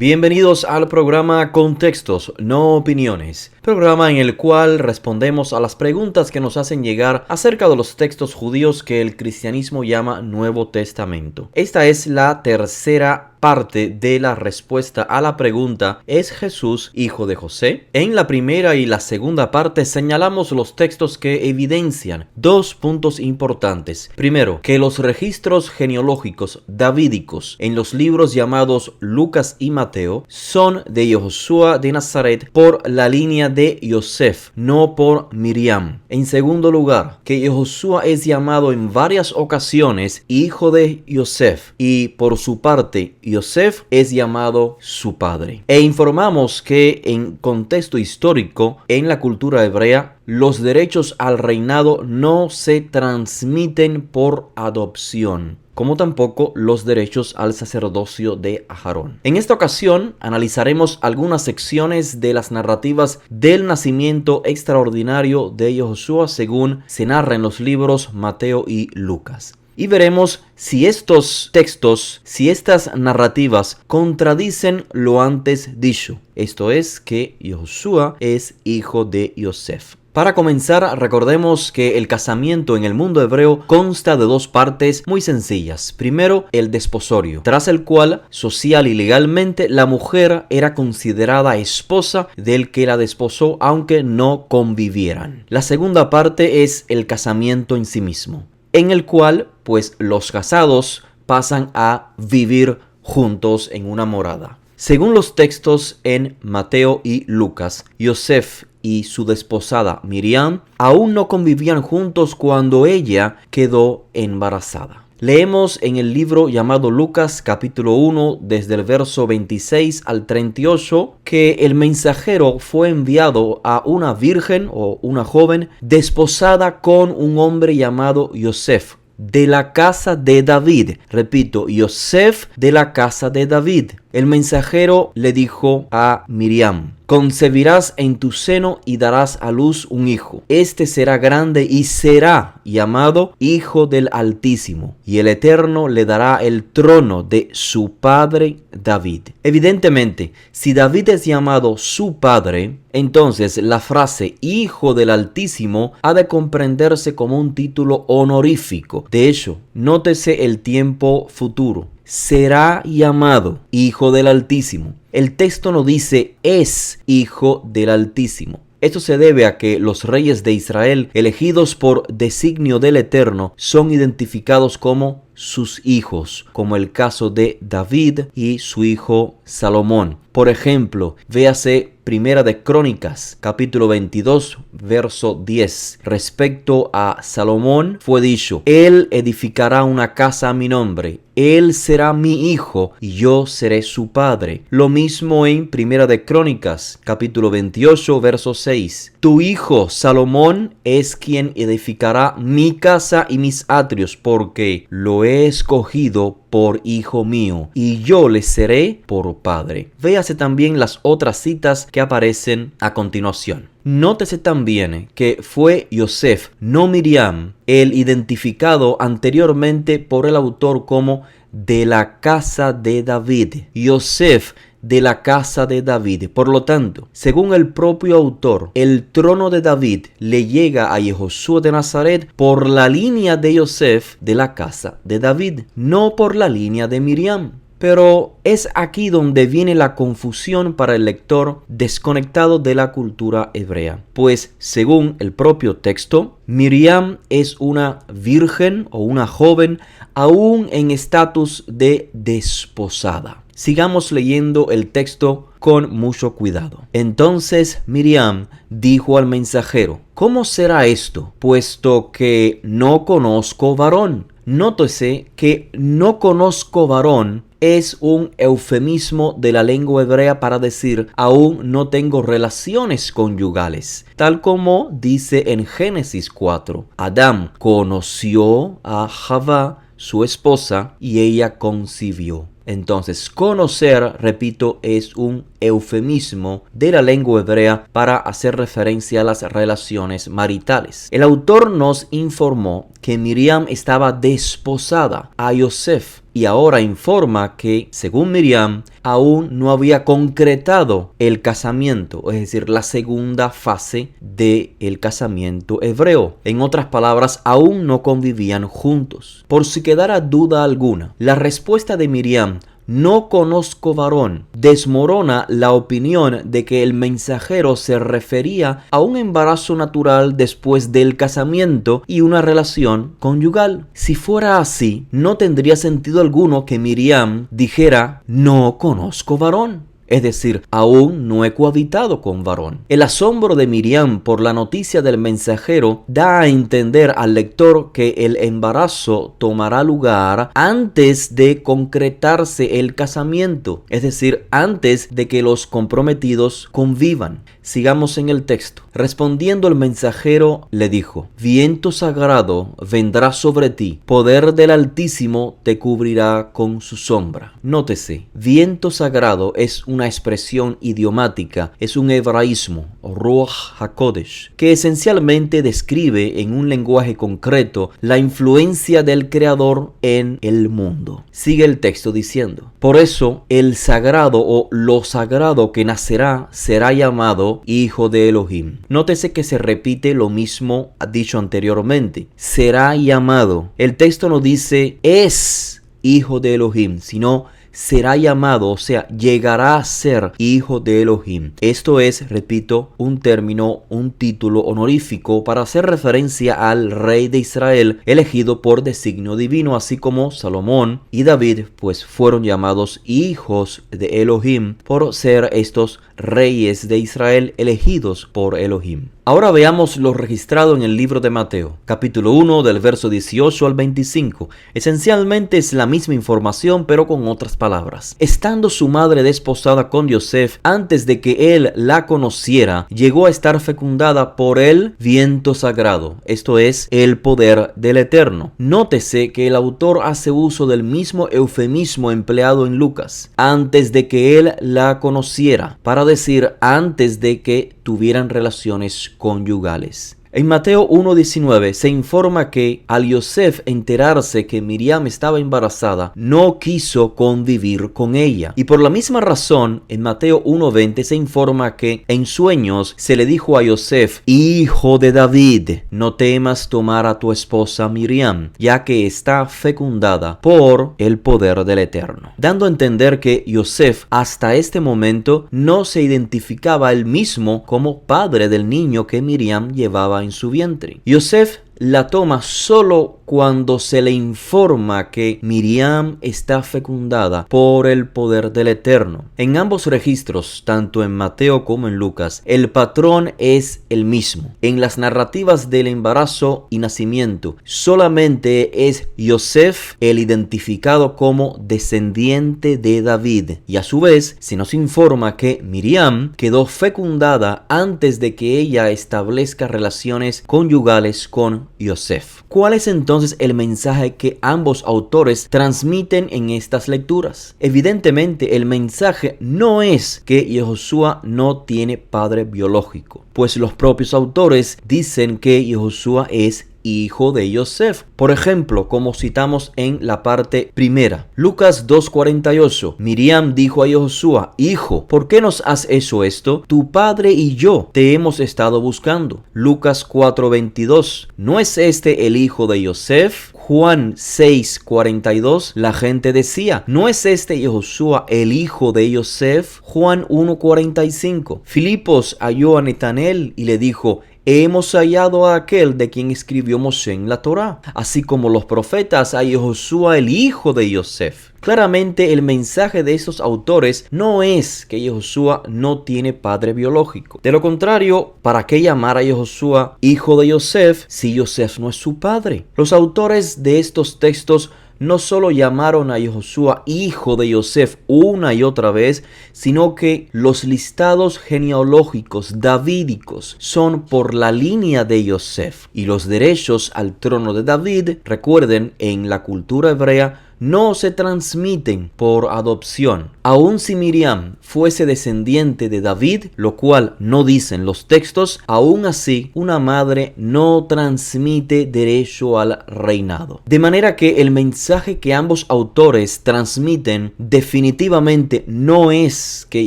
Bienvenidos al programa Contextos, no opiniones, programa en el cual respondemos a las preguntas que nos hacen llegar acerca de los textos judíos que el cristianismo llama Nuevo Testamento. Esta es la tercera parte de la respuesta a la pregunta ¿es Jesús hijo de José? En la primera y la segunda parte señalamos los textos que evidencian dos puntos importantes. Primero, que los registros genealógicos davídicos en los libros llamados Lucas y Mateo son de Yehoshua de Nazaret por la línea de Yosef, no por Miriam. En segundo lugar, que Yehoshua es llamado en varias ocasiones hijo de Yosef y por su parte Yosef es llamado su padre. E informamos que en contexto histórico, en la cultura hebrea, los derechos al reinado no se transmiten por adopción, como tampoco los derechos al sacerdocio de Aarón. En esta ocasión analizaremos algunas secciones de las narrativas del nacimiento extraordinario de Yehoshua según se narra en los libros Mateo y Lucas. Y veremos si estos textos, si estas narrativas contradicen lo antes dicho. Esto es que Yehoshua es hijo de Yosef. Para comenzar, recordemos que el casamiento en el mundo hebreo consta de dos partes muy sencillas. Primero, el desposorio, tras el cual, social y legalmente, la mujer era considerada esposa del que la desposó, aunque no convivieran. La segunda parte es el casamiento en sí mismo, en el cual, pues, los casados pasan a vivir juntos en una morada. Según los textos en Mateo y Lucas, Yosef y su desposada Miriam aún no convivían juntos cuando ella quedó embarazada. Leemos en el libro llamado Lucas capítulo 1 desde el verso 26 al 38 que el mensajero fue enviado a una virgen o una joven desposada con un hombre llamado Yosef, de la casa de David. Repito, Yosef de la casa de David. El mensajero le dijo a Miriam: concebirás en tu seno y darás a luz un hijo. Este será grande y será llamado Hijo del Altísimo, y el Eterno le dará el trono de su padre David. Evidentemente, si David es llamado su padre, entonces la frase Hijo del Altísimo ha de comprenderse como un título honorífico. De hecho, nótese el tiempo futuro. Será llamado Hijo del Altísimo. El texto no dice es Hijo del Altísimo. Esto se debe a que los reyes de Israel, elegidos por designio del Eterno, son identificados como sus hijos, como el caso de David y su hijo Salomón. Por ejemplo, véase Primera de Crónicas, capítulo 22, verso 10. Respecto a Salomón fue dicho: él edificará una casa a mi nombre, él será mi hijo y yo seré su padre. Lo mismo en Primera de Crónicas, capítulo 28, verso 6. Tu hijo Salomón es quien edificará mi casa y mis atrios, porque lo he escogido por hijo mío, y yo le seré por padre. Véase también las otras citas que aparecen a continuación. Nótese también que fue Yosef, no Miriam, el identificado anteriormente por el autor como de la casa de David. Yosef de la casa de David. Por lo tanto, según el propio autor, el trono de David le llega a Yehoshua de Nazaret por la línea de Yosef de la casa de David, no por la línea de Miriam. Pero es aquí donde viene la confusión para el lector desconectado de la cultura hebrea. Pues, según el propio texto, Miriam es una virgen o una joven aún en estatus de desposada. Sigamos leyendo el texto con mucho cuidado. Entonces Miriam dijo al mensajero: ¿cómo será esto, puesto que no conozco varón? Nótese que no conozco varón es un eufemismo de la lengua hebrea para decir aún no tengo relaciones conyugales, tal como dice en Génesis 4. Adán conoció a Javá, su esposa, y ella concibió. Entonces, conocer, repito, es un eufemismo de la lengua hebrea para hacer referencia a las relaciones maritales. El autor nos informó que Miriam estaba desposada a Yosef y ahora informa que, según Miriam, aún no había concretado el casamiento, es decir, la segunda fase del casamiento hebreo. En otras palabras, aún no convivían juntos. Por si quedara duda alguna, la respuesta de Miriam, "no conozco varón", desmorona la opinión de que el mensajero se refería a un embarazo natural después del casamiento y una relación conyugal. Si fuera así, no tendría sentido alguno que Miriam dijera "no conozco varón". Es decir, aún no he cohabitado con varón. El asombro de Miriam por la noticia del mensajero da a entender al lector que el embarazo tomará lugar antes de concretarse el casamiento, es decir, antes de que los comprometidos convivan. Sigamos en el texto. Respondiendo el mensajero le dijo: "Viento sagrado vendrá sobre ti, poder del Altísimo te cubrirá con su sombra". Nótese, viento sagrado es una expresión idiomática, es un hebraísmo, Ruach HaKodesh, que esencialmente describe en un lenguaje concreto la influencia del Creador en el mundo. Sigue el texto diciendo: "Por eso el sagrado o lo sagrado que nacerá será llamado Hijo de Elohim". Nótese que se repite lo mismo dicho anteriormente. Será llamado. El texto no dice es hijo de Elohim, sino será llamado, o sea, llegará a ser hijo de Elohim. Esto es, repito, un término, un título honorífico para hacer referencia al rey de Israel elegido por designio divino, así como Salomón y David, pues fueron llamados hijos de Elohim por ser estos reyes de Israel elegidos por Elohim. Ahora veamos lo registrado en el libro de Mateo, capítulo 1, del verso 18 al 25. Esencialmente es la misma información, pero con otras palabras. Estando su madre desposada con Yosef, antes de que él la conociera, llegó a estar fecundada por el viento sagrado, esto es, el poder del Eterno. Nótese que el autor hace uso del mismo eufemismo empleado en Lucas, antes de que él la conociera, para decir antes de que tuvieran relaciones conyugales. En Mateo 1:19 se informa que al Yosef enterarse que Miriam estaba embarazada, no quiso convivir con ella. Y por la misma razón, en Mateo 1:20 se informa que en sueños se le dijo a Yosef: "Hijo de David, no temas tomar a tu esposa Miriam, ya que está fecundada por el poder del Eterno", dando a entender que Yosef hasta este momento no se identificaba él mismo como padre del niño que Miriam llevaba en su vientre. Yosef la toma solo cuando se le informa que Miriam está fecundada por el poder del Eterno. En ambos registros, tanto en Mateo como en Lucas, el patrón es el mismo. En las narrativas del embarazo y nacimiento, solamente es Yosef el identificado como descendiente de David, y a su vez se nos informa que Miriam quedó fecundada antes de que ella establezca relaciones conyugales con Yosef. ¿Cuál es entonces el mensaje que ambos autores transmiten en estas lecturas? Evidentemente, el mensaje no es que Yehoshua no tiene padre biológico, pues los propios autores dicen que Yehoshua es hijo de Yosef. Por ejemplo, como citamos en la parte primera, Lucas 2:48, Miriam dijo a Yehoshua: "Hijo, ¿por qué nos has hecho esto? Tu padre y yo te hemos estado buscando". Lucas 4:22, ¿no es este el hijo de Yosef? Juan 6:42, la gente decía: "¿No es este Yehoshua el hijo de Yosef?". Juan 1:45, Filipos halló a Natanael y le dijo: "Hemos hallado a aquel de quien escribió Moshe en la Torá", así como los profetas a Yehoshua el hijo de Yosef. Claramente el mensaje de esos autores no es que Yehoshua no tiene padre biológico. De lo contrario, ¿para qué llamar a Yehoshua hijo de Yosef si Yosef no es su padre? Los autores de estos textos no solo llamaron a Yehoshua hijo de Yosef una y otra vez, sino que los listados genealógicos davídicos son por la línea de Yosef, y los derechos al trono de David, recuerden, en la cultura hebrea no se transmiten por adopción. Aun si Miriam fuese descendiente de David, lo cual no dicen los textos, aún así una madre no transmite derecho al reinado. De manera que el mensaje que ambos autores transmiten definitivamente no es que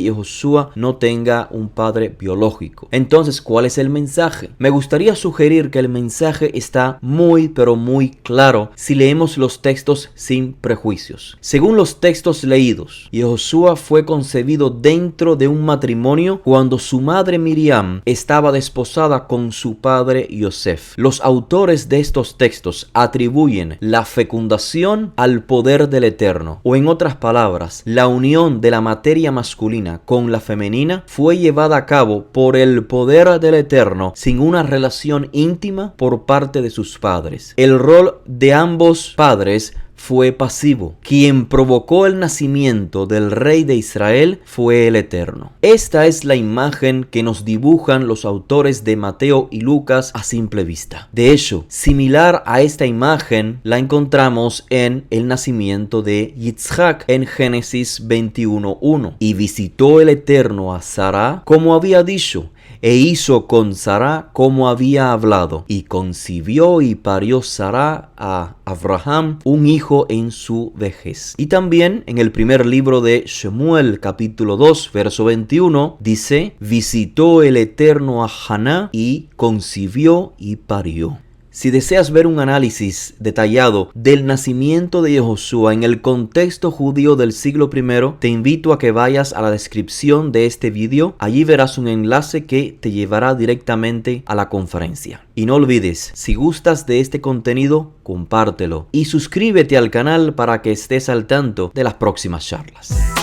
Yehoshua no tenga un padre biológico. Entonces, ¿cuál es el mensaje? Me gustaría sugerir que el mensaje está muy pero muy claro si leemos los textos sin prejuicios. Según los textos leídos, Yehoshua fue concebido dentro de un matrimonio cuando su madre Miriam estaba desposada con su padre Yosef. Los autores de estos textos atribuyen la fecundación al poder del Eterno, o en otras palabras, la unión de la materia masculina con la femenina fue llevada a cabo por el poder del Eterno sin una relación íntima por parte de sus padres. El rol de ambos padres fue pasivo. Quien provocó el nacimiento del rey de Israel fue el Eterno. Esta es la imagen que nos dibujan los autores de Mateo y Lucas a simple vista. De hecho, similar a esta imagen la encontramos en el nacimiento de Yitzhak en Génesis 21:1. Y visitó el Eterno a Sara como había dicho, e hizo con Sara como había hablado, y concibió y parió Sara a Abraham un hijo en su vejez. Y también en el primer libro de Shemuel, capítulo 2, verso 21, dice: visitó el Eterno a Haná y concibió y parió. Si deseas ver un análisis detallado del nacimiento de Yehoshua en el contexto judío del siglo I, te invito a que vayas a la descripción de este video. Allí verás un enlace que te llevará directamente a la conferencia. Y no olvides, si gustas de este contenido, compártelo y suscríbete al canal para que estés al tanto de las próximas charlas.